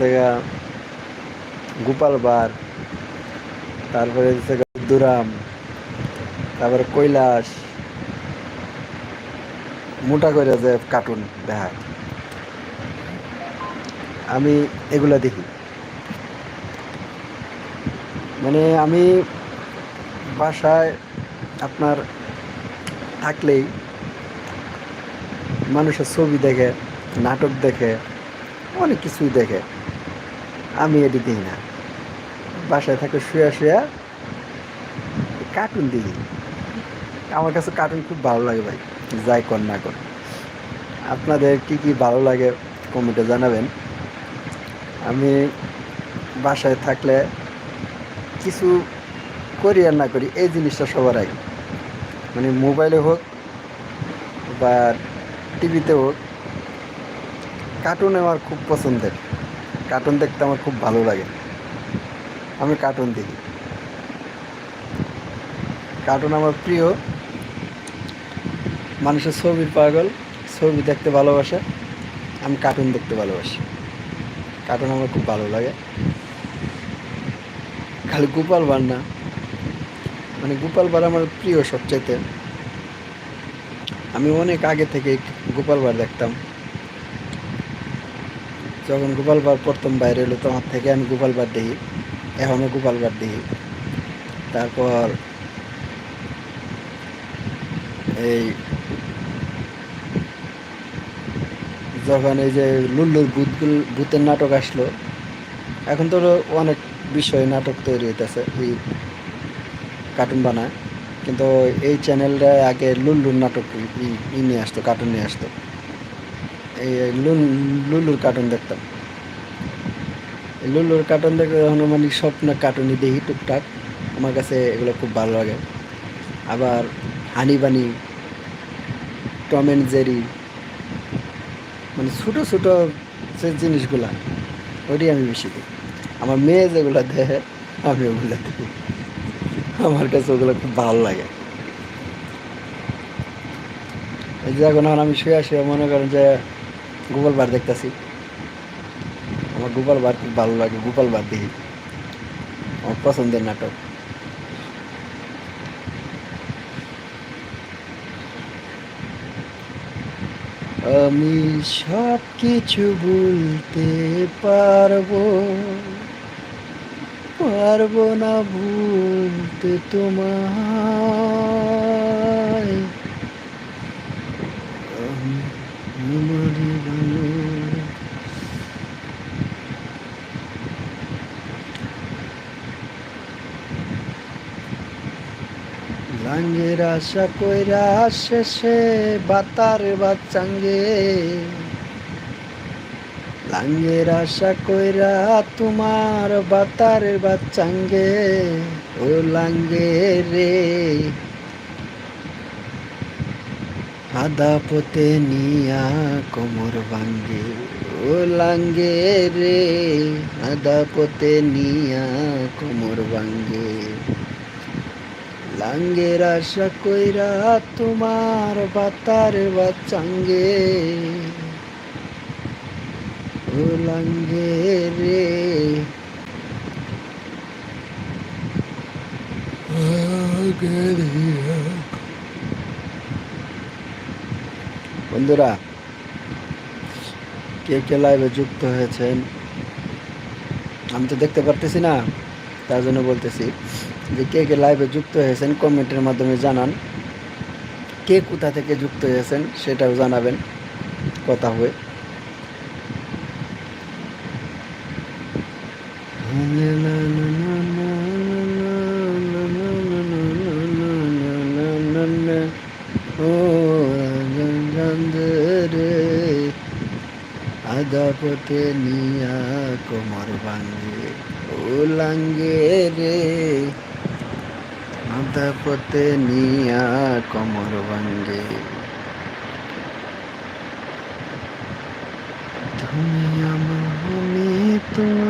জায়গা গোপাল ভাঁড়, তারপরে হচ্ছে দুরাম, তারপরে কৈলাস, মোটা করে যে কার্টুন দেখায়, আমি এগুলা দেখি। মানে আমি বাসায় আপনার থাকলেই মানুষের ছবি দেখে, নাটক দেখে, অনেক কিছুই দেখে, আমি এটি দেখি না। বাসায় থাকে শুয়া শুয়া কার্টুন দেখি। আমার কাছে কার্টুন খুব ভালো লাগে ভাই, যাই কর না কর। আপনাদের কি কি ভালো লাগে কমেন্টে জানাবেন। আমি বাসায় থাকলে কিছু করি আর না করি এই জিনিসটা সবার আগে, মানে মোবাইলে হোক বা টিভিতে হোক, কার্টুন আমার খুব পছন্দের। কার্টুন দেখতে আমার খুব ভালো লাগে, আমি কার্টুন দেখি। কার্টুন আমার প্রিয়। মানুষের ছবির পাগল, ছবি দেখতে ভালোবাসে, আমি কার্টুন দেখতে ভালোবাসি। কার্টুন আমার খুব ভালো লাগে। খালি গোপাল ভাঁড় না, মানে গোপাল ভাঁড় আমার প্রিয় সবচাইতে। আমি অনেক আগে থেকে গোপাল ভাঁড় দেখতাম। যখন গোপাল ভাঁড় প্রথম বাইরে এলো তখন থেকে আমি গোপাল ভাঁড় দেখি, এখনও গোপাল ভাঁড় দেখি। তারপর এই যখন এই যে লুল্লুর ভূতের নাটক আসলো, এখন তো অনেক বিষয় নাটক তৈরি হইতেছে, এই কার্টুন বানায়। কিন্তু এই চ্যানেলটা আগে লুল্লুর নাটক নিয়ে আসতো, কার্টুন নিয়ে আসতো। এই লুল্লুর কার্টুন দেখতাম। এই লুল্লুর কার্টুন দেখতে এখন মানে স্বপ্ন কার্টুনই দেখি টুকটাক। আমার কাছে এগুলো খুব ভালো লাগে। আবার হানি বানি, টম অ্যান্ড জেরি, মানে ছোটো ছোটো যে জিনিসগুলা, ওইটাই আমি বেশি দেখি। আমার মেয়ে যেগুলো দেখে আমি ওগুলো দেখি, আমার কাছে ওগুলো খুব ভালো লাগে। এই যে এখন আমি শুয়ে শুয়ে মনে করেন যে গোপাল ভাঁড় দেখতেছি, আমার গোপাল ভাঁড় খুব ভালো লাগে, গোপাল ভাঁড় দেখি, আমার পছন্দের নাটক। আমি সব কিছু ভুলতে পারবো, পারবো না ভুলতে তোমায়। আমি তোমারই ভালো। লাঙ্গের আশা কইরা শেষে বাতার বাচ্চাঙ্গে, লাঙ্গের আশা কইরা তোমার বাতার বাচ্চাঙ্গে, ও লাঙ্গে রে, আদা পতে নিয়া কোমর ভাঙ্গে, ও লাঙ্গে রে, আদা পতে নিয়া কোমর ভাঙ্গে। লাঙ্গের আশা কইরা তোমার বাতার বাচ্চাঙ্গে, ও লাঙ্গে রে। বন্ধুরা, কে কে লাইভে যুক্ত হয়েছেন আমি তো দেখতে পারতেছি না, তার জন্য বলতেছি যে কে কে লাইভে যুক্ত হয়েছেন কমেন্টের মাধ্যমে জানান। কে কোথা থেকে যুক্ত হয়েছেন সেটাও জানাবেন, কথা হয়ে। ও রে, আদা পথে নিয়া কোমর ভাঙ্গে, ও লাঙ্গে রে, আদা পথে নিয়া কোমর ভাঙ্গে। তুমি আমার, আমি তোমার।